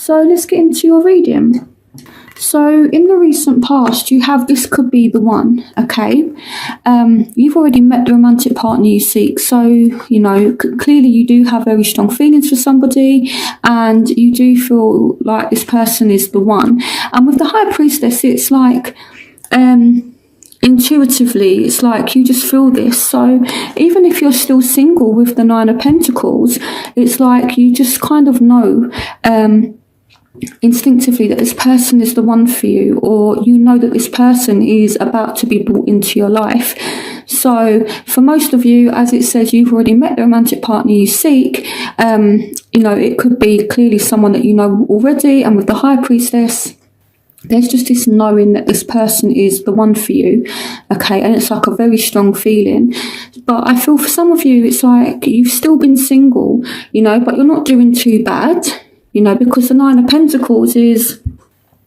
So let's get into your reading. So in the recent past, you have this could be the one, okay? You've already met the romantic partner you seek. So, clearly you do have very strong feelings for somebody and you do feel like this person is the one. And with the High Priestess, it's like, intuitively, it's like you just feel this. So even if you're still single with the Nine of Pentacles, it's like you just kind of know, instinctively that this person is the one for you, or you know that this person is about to be brought into your life. So for most of you, as it says, you've already met the romantic partner you seek. It could be clearly someone that you know already, and with the High Priestess, there's just this knowing that this person is the one for you, okay? And it's like a very strong feeling. But I feel for some of you, it's like you've still been single, but you're not doing too bad. Because the Nine of Pentacles is,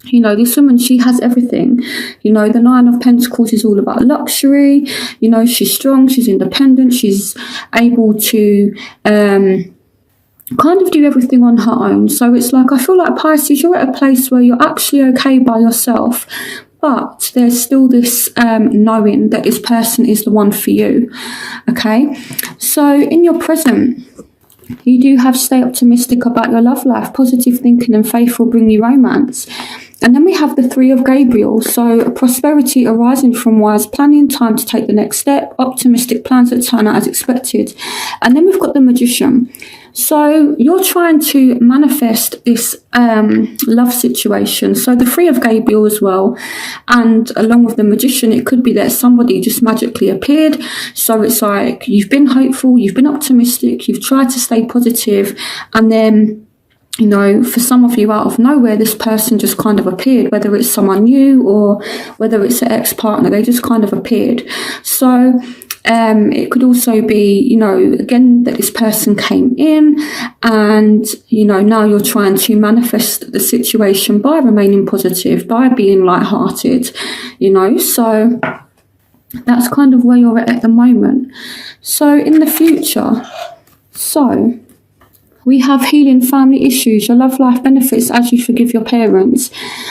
this woman, she has everything. The Nine of Pentacles is all about luxury. She's strong, she's independent, she's able to kind of do everything on her own. So it's like, I feel like Pisces, you're at a place where you're actually okay by yourself, but there's still this knowing that this person is the one for you, okay? So in your present, you do have stay optimistic about your love life. Positive thinking and faith will bring you romance. And then we have the Three of Gabriel. So prosperity arising from wise planning, time to take the next step, optimistic plans that turn out as expected. And then we've got the Magician. So you're trying to manifest this love situation. So the Three of Gabriel as well. And along with the Magician, it could be that somebody just magically appeared. So it's like you've been hopeful, you've been optimistic, you've tried to stay positive, and then for some of you, out of nowhere, this person just kind of appeared, whether it's someone new or whether it's an ex-partner, they just kind of appeared. So it could also be, again, that this person came in and, now you're trying to manifest the situation by remaining positive, by being lighthearted, so that's kind of where you're at the moment. So in the future, we have healing family issues, your love life benefits as you forgive your parents.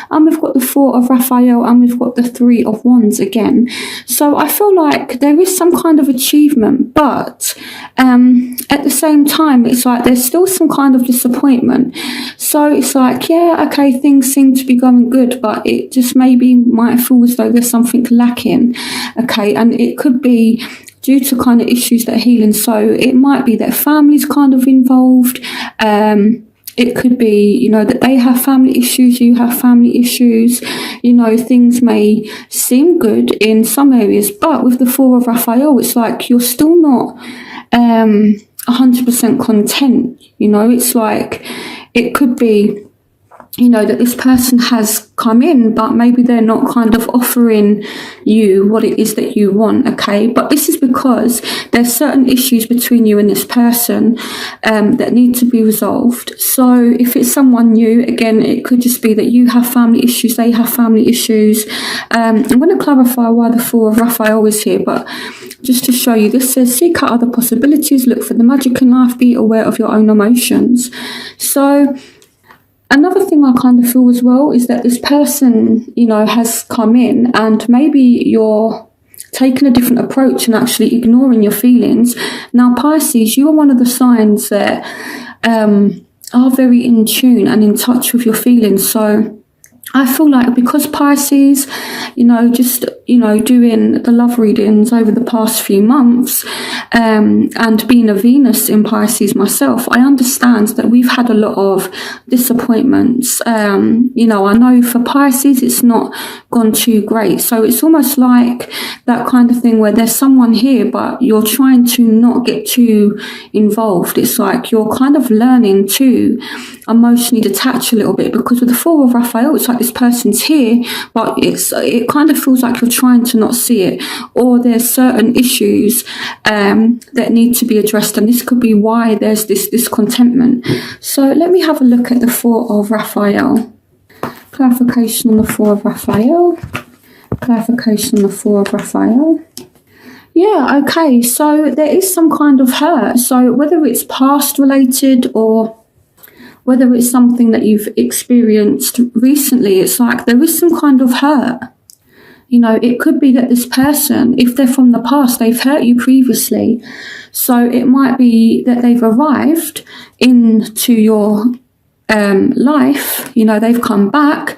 And we've got the Four of Raphael and we've got the Three of Wands again. So I feel like there is some kind of achievement, but at the same time, it's like there's still some kind of disappointment. So it's like, yeah, okay, things seem to be going good, but it just maybe might feel as though there's something lacking. Okay, and it could be due to kind of issues that are healing. So it might be that family's kind of involved. It could be, that they have family issues, you have family issues. Things may seem good in some areas, but with the Four of Raphael, it's like you're still not 100% content. It's like it could be, that this person has come in, but maybe they're not kind of offering you what it is that you want, okay? But this is because there's certain issues between you and this person that need to be resolved. So if it's someone new, again, it could just be that you have family issues, they have family issues. I'm going to clarify why the Four of Raphael is here, but just to show you, this says, seek out other possibilities, look for the magic in life, be aware of your own emotions. So another thing I kind of feel as well is that this person, has come in and maybe you're taking a different approach and actually ignoring your feelings. Now, Pisces, you are one of the signs that are very in tune and in touch with your feelings. So I feel like because Pisces, doing the love readings over the past few months, and being a Venus in Pisces myself, I understand that we've had a lot of disappointments. I know for Pisces it's not gone too great. So it's almost like that kind of thing where there's someone here, but you're trying to not get too involved. It's like you're kind of learning to emotionally detach a little bit, because with the Four of Raphael, it's like this person's here, but it kind of feels like you're trying to not see it, or there's certain issues that need to be addressed, and this could be why there's this discontentment. So let me have a look at the Four of Raphael. Clarification on the Four of Raphael. Clarification on the Four of Raphael. Yeah, okay, so there is some kind of hurt. So whether it's past related or whether it's something that you've experienced recently, it's like there is some kind of hurt. You know, it could be that this person, if they're from the past, they've hurt you previously. So it might be that they've arrived into your life, you know, they've come back,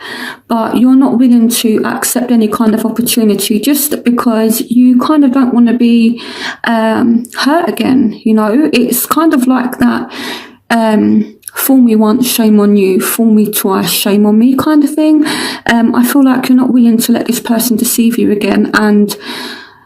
but you're not willing to accept any kind of opportunity just because you kind of don't want to be hurt again. You know, it's kind of like that fool me once, shame on you, fool me twice, shame on me kind of thing. I feel like you're not willing to let this person deceive you again, and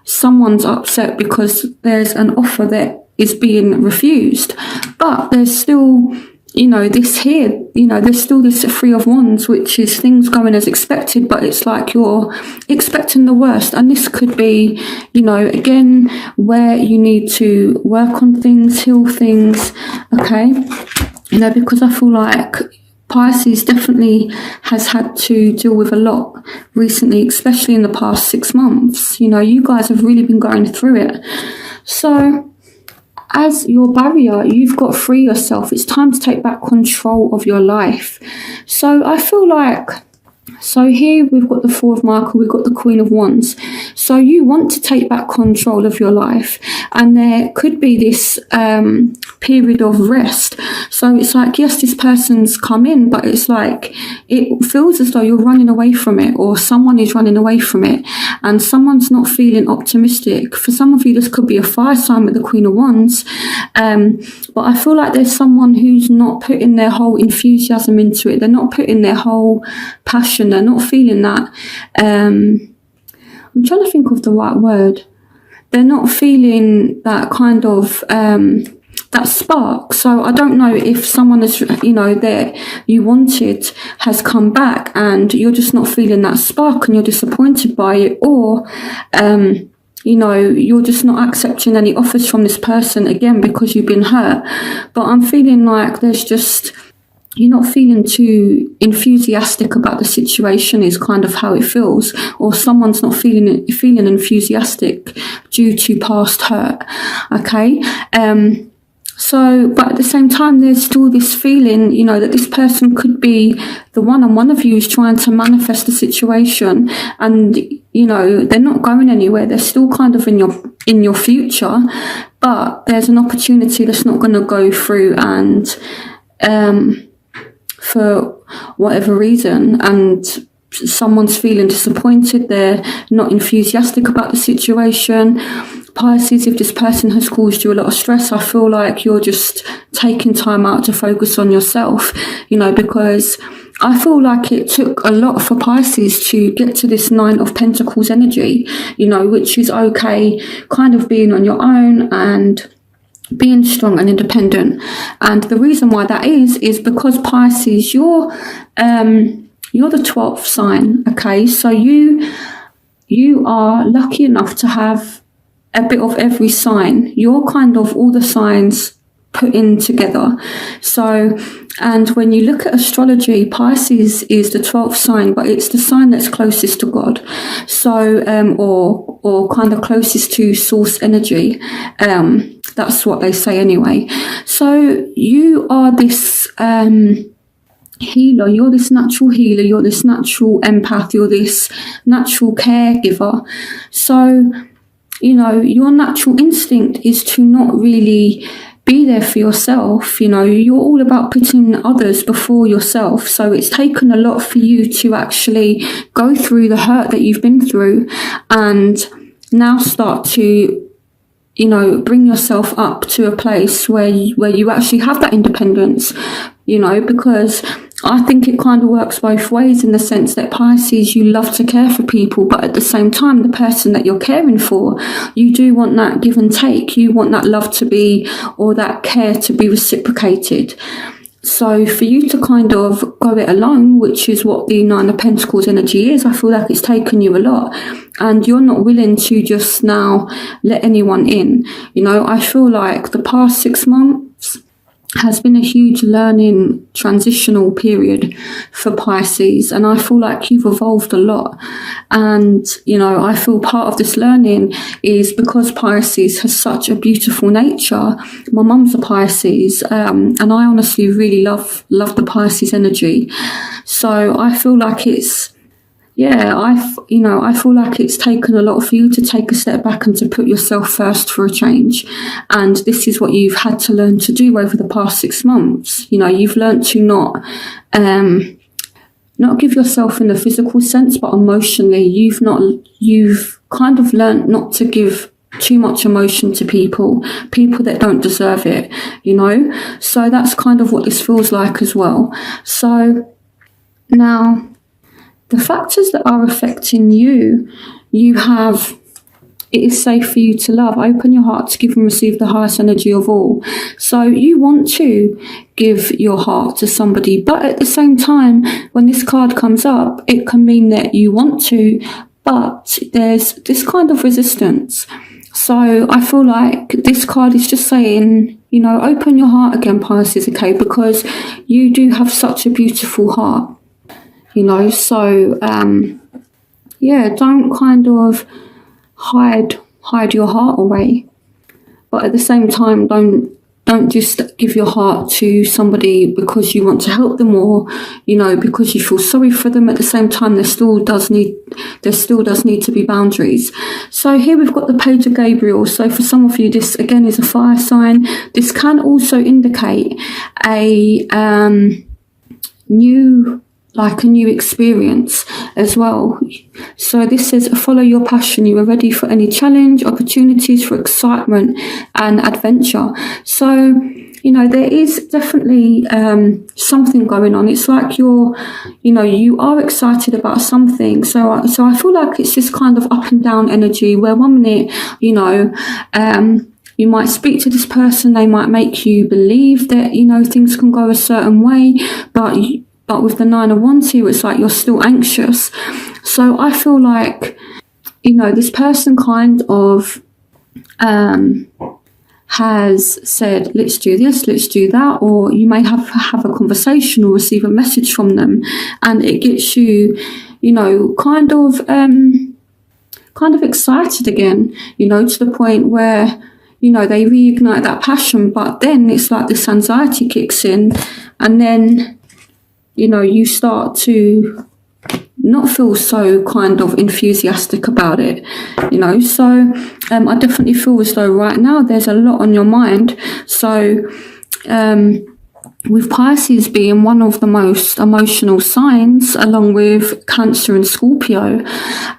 someone's upset because there's an offer that is being refused, but there's still, you know, this here, you know, there's still this Three of Wands, which is things going as expected, but it's like you're expecting the worst. And this could be, you know, again, where you need to work on things, heal things, okay? You know, because I feel like Pisces definitely has had to deal with a lot recently, especially in the past 6 months. You know, you guys have really been going through it. So as your barrier, you've got to free yourself. It's time to take back control of your life. So I feel like, so here we've got the Four of Michael, we've got the Queen of Wands. So you want to take back control of your life, and there could be this period of rest. So it's like, yes, this person's come in, but it's like it feels as though you're running away from it, or someone is running away from it, and someone's not feeling optimistic. For some of you, this could be a fire sign with the Queen of Wands, but I feel like there's someone who's not putting their whole enthusiasm into it. They're not putting their whole passion. They're not feeling that. I'm trying to think of the right word. They're not feeling that kind of that spark. So I don't know if someone is, you know, that you wanted has come back and you're just not feeling that spark and you're disappointed by it, or you know, you're just not accepting any offers from this person again because you've been hurt. But I'm feeling like there's just, you're not feeling too enthusiastic about the situation is kind of how it feels, or someone's not feeling enthusiastic due to past hurt, okay? So, but at the same time, there's still this feeling, you know, that this person could be the one, and one of you is trying to manifest the situation, and, you know, they're not going anywhere. They're still kind of in your future, but there's an opportunity that's not going to go through, and for whatever reason, and someone's feeling disappointed, they're not enthusiastic about the situation. Pisces, if this person has caused you a lot of stress, I feel like you're just taking time out to focus on yourself, you know, because I feel like it took a lot for Pisces to get to this Nine of Pentacles energy, you know, which is okay, kind of being on your own and being strong and independent. And the reason why that is because Pisces, you're the 12th sign, okay? So you are lucky enough to have a bit of every sign. You're kind of all the signs put in together. So, and when you look at astrology, Pisces is the 12th sign, but it's the sign that's closest to God. So, or kind of closest to source energy. That's what they say anyway. So you are this healer, you're this natural healer, you're this natural empath, you're this natural caregiver. So, you know, your natural instinct is to not really be there for yourself. You know, you're all about putting others before yourself. So it's taken a lot for you to actually go through the hurt that you've been through and now start to, you know, bring yourself up to a place where you actually have that independence, you know, because I think it kind of works both ways in the sense that Pisces, you love to care for people, but at the same time, the person that you're caring for, you do want that give and take. You want that love to be, or that care to be reciprocated. So for you to kind of go it alone, which is what the Nine of Pentacles energy is, I feel like it's taken you a lot. And you're not willing to just now let anyone in. You know, I feel like the past 6 months, has been a huge learning transitional period for Pisces, and I feel like you've evolved a lot. And I feel part of this learning is because Pisces has such a beautiful nature. My mum's a Pisces, and I honestly really love the Pisces energy. So I feel like it's I feel like it's taken a lot for you to take a step back and to put yourself first for a change. And this is what you've had to learn to do over the past 6 months. You've learned to not give yourself in the physical sense, but emotionally. You've kind of learned not to give too much emotion to people that don't deserve it, So that's kind of what this feels like as well. So now, the factors that are affecting you have, it is safe for you to love. Open your heart to give and receive the highest energy of all. So you want to give your heart to somebody, but at the same time, when this card comes up, it can mean that you want to, but there's this kind of resistance. So I feel like this card is just saying, open your heart again, Pisces, okay? Because you do have such a beautiful heart. So don't kind of hide your heart away, but at the same time, don't just give your heart to somebody because you want to help them, or because you feel sorry for them. At the same time, there still does need to be boundaries. So here we've got the Page of Gabriel. So for some of you, this again is a fire sign. This can also indicate a new experience as well. So this says, follow your passion. You are ready for any challenge, opportunities for excitement and adventure. So, there is definitely something going on. It's like you are excited about something. So I feel like it's this kind of up and down energy where one minute, you might speak to this person, they might make you believe that, things can go a certain way, but with the 9 of Wands here, it's like you're still anxious. So I feel like, this person kind of has said, let's do this, let's do that, or you may have a conversation or receive a message from them, and it gets you, kind of excited again, to the point where, they reignite that passion, but then it's like this anxiety kicks in, and then you start to not feel so kind of enthusiastic about it, So I definitely feel as though right now there's a lot on your mind. So with Pisces being one of the most emotional signs, along with Cancer and Scorpio,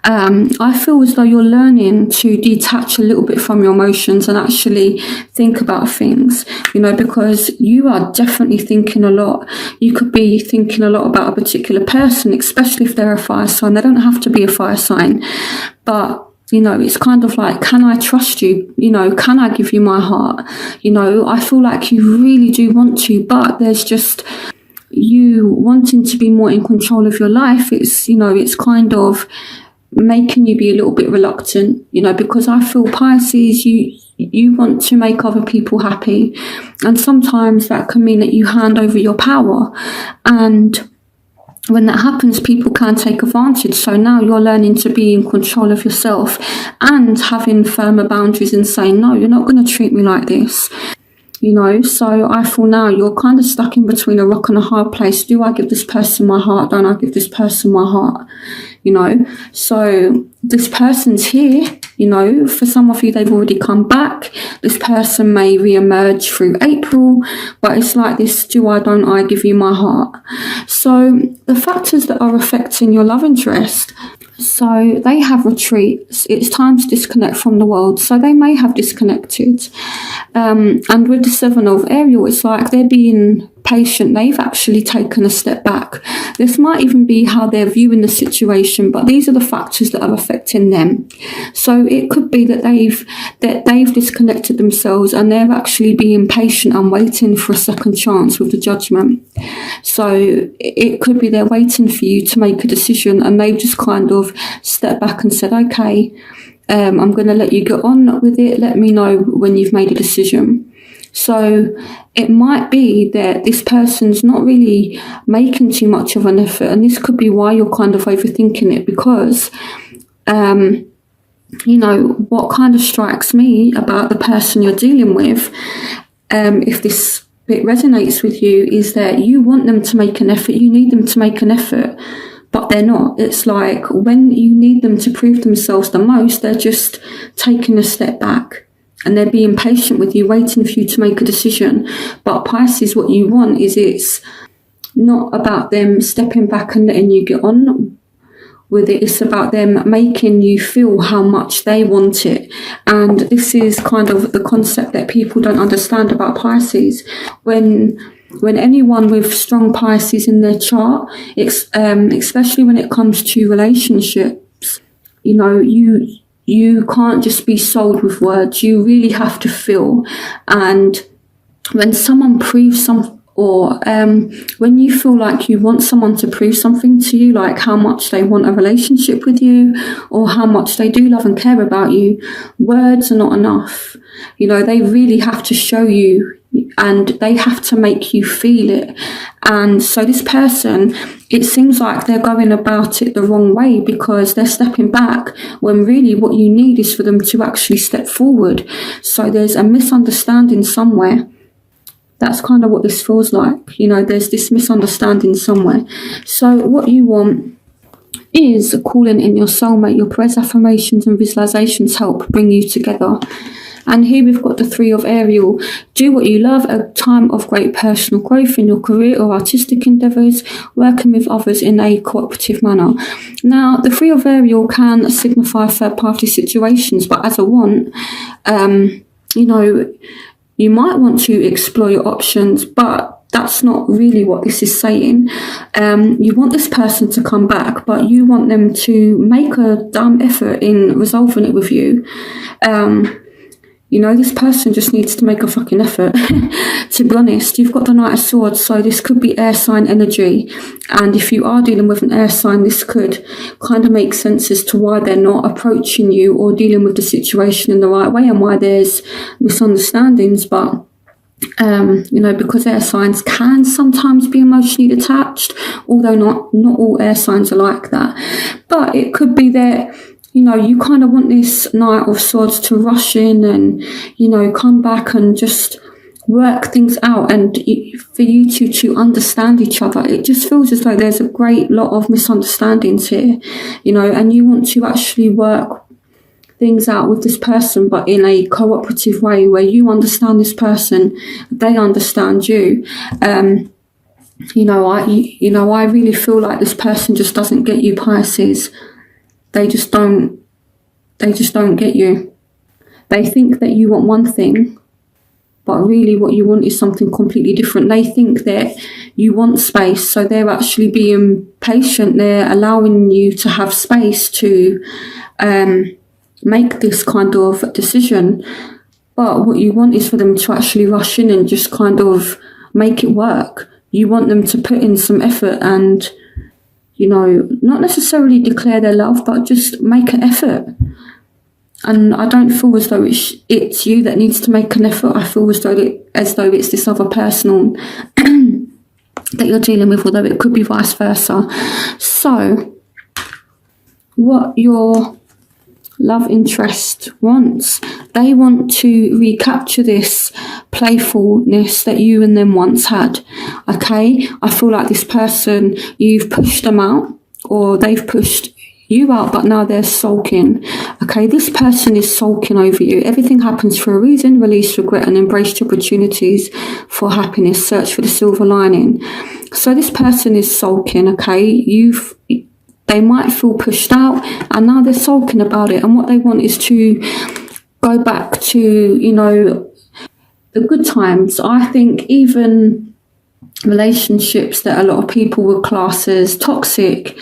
I feel as though you're learning to detach a little bit from your emotions and actually think about things, because you are definitely thinking a lot. You could be thinking a lot about a particular person, especially if they're a fire sign. They don't have to be a fire sign, but it's kind of like, can I trust you? Can I give you my heart? I feel like you really do want to, but there's just you wanting to be more in control of your life. It's kind of making you be a little bit reluctant, because I feel Pisces, you want to make other people happy. And sometimes that can mean that you hand over your power. And when that happens, people can take advantage. So now you're learning to be in control of yourself and having firmer boundaries and saying, no, you're not going to treat me like this. So I feel now you're kind of stuck in between a rock and a hard place. Do I give this person my heart? Don't I give this person my heart? So this person's here, for some of you, they've already come back. This person may re-emerge through April, but it's like this, do I, don't I give you my heart? So the factors that are affecting your love interest, so they have retreats. It's time to disconnect from the world. So they may have disconnected. And with the 7 of Ariel, it's like they're being patient. They've actually taken a step back. This might even be how they're viewing the situation, but these are the factors that are affecting them. So it could be that they've disconnected themselves and they're actually being patient and waiting for a second chance with the Judgment. So it could be they're waiting for you to make a decision, and they've just kind of stepped back and said, okay, I'm going to let you get on with it. Let me know when you've made a decision. So it might be that this person's not really making too much of an effort, and this could be why you're kind of overthinking it, because what kind of strikes me about the person you're dealing with, if this bit resonates with you, is that you want them to make an effort, you need them to make an effort, but they're not. It's like when you need them to prove themselves the most, they're just taking a step back and they're being patient with you, waiting for you to make a decision. But Pisces, what you want is, it's not about them stepping back and letting you get on with it. It's about them making you feel how much they want it. And this is kind of the concept that people don't understand about Pisces. When anyone with strong Pisces in their chart, especially when it comes to relationships, you can't just be sold with words. You really have to feel. And when someone proves something, or when you feel like you want someone to prove something to you, like how much they want a relationship with you or how much they do love and care about you, words are not enough. They really have to show you, and they have to make you feel it. And so this person, it seems like they're going about it the wrong way, because they're stepping back when really what you need is for them to actually step forward. So there's a misunderstanding somewhere. That's kind of what this feels like. There's this misunderstanding somewhere. So what you want is calling in your soulmate. Your prayers, affirmations and visualizations help bring you together. And here we've got the 3 of Ariel. Do what you love, a time of great personal growth in your career or artistic endeavours, working with others in a cooperative manner. Now, the 3 of Ariel can signify third-party situations, but as a want, you might want to explore your options, but that's not really what this is saying. You want this person to come back, but you want them to make a damn effort in resolving it with you. This person just needs to make a fucking effort. To be honest, you've got the Knight of Swords, so this could be air sign energy. And if you are dealing with an air sign, this could kind of make sense as to why they're not approaching you or dealing with the situation in the right way, and why there's misunderstandings. But because air signs can sometimes be emotionally attached, although not all air signs are like that. But it could be that you kind of want this Knight of Swords to rush in and, come back and just work things out, and for you to understand each other. It just feels as though there's a great lot of misunderstandings here, and you want to actually work things out with this person, but in a cooperative way where you understand this person, they understand you. I really feel like this person just doesn't get you, Pisces. They just don't get you. They think that you want one thing, but really what you want is something completely different. They think that you want space, so they're actually being patient. They're allowing you to have space to make this kind of decision. But what you want is for them to actually rush in and just kind of make it work. You want them to put in some effort and not necessarily declare their love, but just make an effort. And I don't feel as though it's you that needs to make an effort. I feel as though it's this other person that you're dealing with, although it could be vice versa. So, what your love interest wants, they want to recapture this playfulness that you and them once had. Okay, I feel like this person, you've pushed them out, or they've pushed you out, but now they're sulking. Okay, this person is sulking over you. Everything happens for a reason. Release regret and embrace the opportunities for happiness. Search for the silver lining. So this person is sulking. Okay, they might feel pushed out, and now they're sulking about it. And what they want is to go back to, the good times. I think even relationships that a lot of people would class as toxic,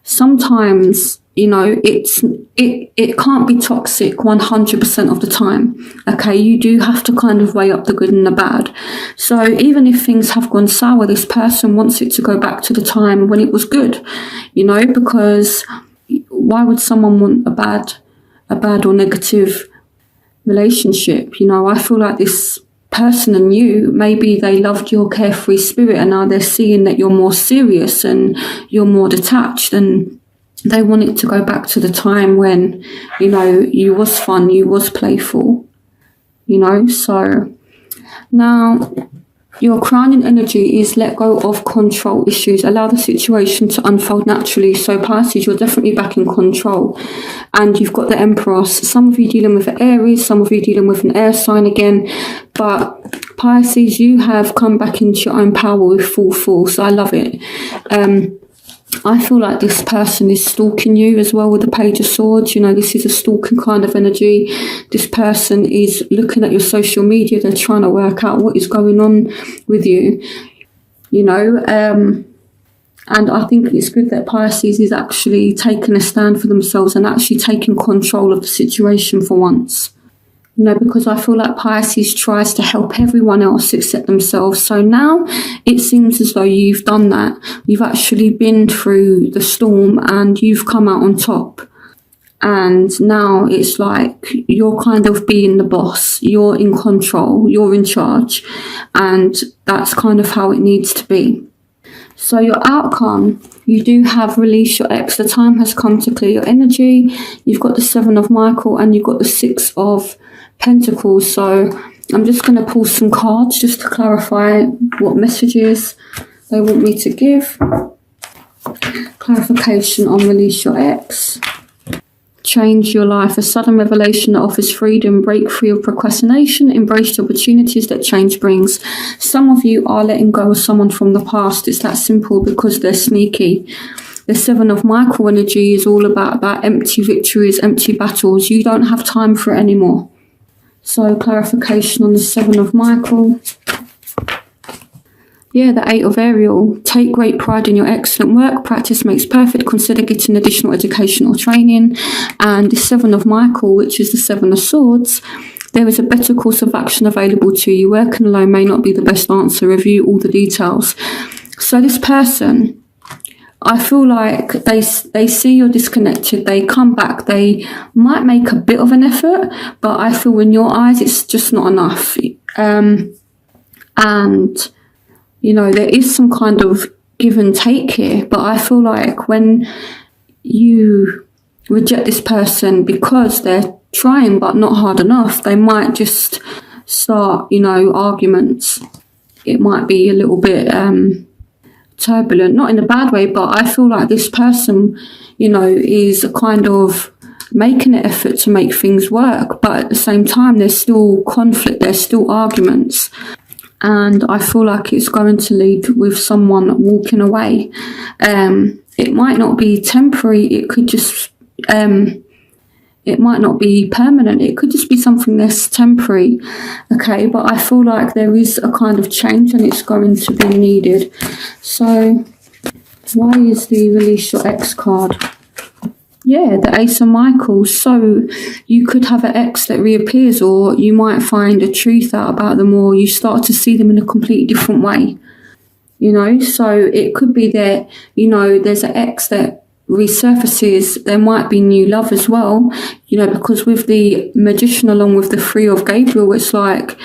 sometimes, it can't be toxic 100% of the time. Okay, you do have to kind of weigh up the good and the bad. So even if things have gone sour, this person wants it to go back to the time when it was good, because why would someone want a bad or negative relationship? I feel like this person than you. Maybe they loved your carefree spirit and now they're seeing that you're more serious and you're more detached, and they want it to go back to the time when, you know, you was fun, you was playful, you know. So now your crowning energy is let go of control issues. Allow the situation to unfold naturally. So Pisces, you're definitely back in control. And you've got the Empress. Some of you dealing with an Aries, some of you dealing with an air sign again. But Pisces, you have come back into your own power with full force. I love it. I feel like this person is stalking you as well with the Page of Swords. You know, this is a stalking kind of energy. This person is looking at your social media. They're trying to work out what is going on with you, you know. And I think it's good that Pisces is actually taking a stand for themselves and actually taking control of the situation for once. You know, because I feel like Pisces tries to help everyone else except themselves. So now it seems as though you've done that. You've actually been through the storm and you've come out on top. And now it's like you're kind of being the boss. You're in control. You're in charge. And that's kind of how it needs to be. So your outcome, you do have release your ex. The time has come to clear your energy. You've got the 7 of Michael and you've got the 6 of Pentacles. So I'm just going to pull some cards just to clarify what messages they want me to give. Clarification on release your ex. Change your life. A sudden revelation that offers freedom. Break free of procrastination. Embrace the opportunities that change brings. Some of you are letting go of someone from the past. It's that simple because they're sneaky. The 7 of Michael energy is all about that empty victories, empty battles. You don't have time for it anymore. So clarification on the 7 of Michael. Yeah, the 8 of Ariel. Take great pride in your excellent work. Practice makes perfect. Consider getting additional education or training. And the 7 of Michael, which is the 7 of Swords. There is a better course of action available to you. Working alone may not be the best answer. Review all the details. So this person, I feel like they see you're disconnected. They come back. They might make a bit of an effort, but I feel in your eyes it's just not enough. And, you know, there is some kind of give and take here, but I feel like when you reject this person because they're trying but not hard enough, they might just start, you know, arguments. It might be a little bit turbulent, not in a bad way, but I feel like this person, you know, is kind of making an effort to make things work, but at the same time there's still conflict, there's still arguments, and I feel like it's going to lead with someone walking away. It might not be temporary, it could just it might not be permanent, it could just be something that's temporary, okay, but I feel like there is a kind of change and it's going to be needed. So why is the release your ex card? Yeah, the Ace of Michael. So you could have an ex that reappears, or you might find a truth out about them, or you start to see them in a completely different way, you know. So it could be that, you know, there's an ex that resurfaces. There might be new love as well, you know, because with the Magician along with the 3 of Gabriel, it's like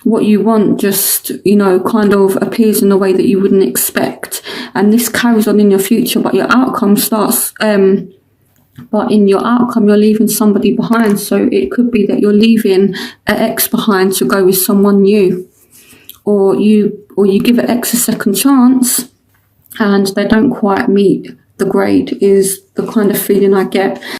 what you want just, you know, kind of appears in a way that you wouldn't expect, and this carries on in your future, but your outcome starts but in your outcome you're leaving somebody behind. So it could be that you're leaving an ex behind to go with someone new, or you give an ex a second chance and they don't quite meet the grade, is the kind of feeling I get.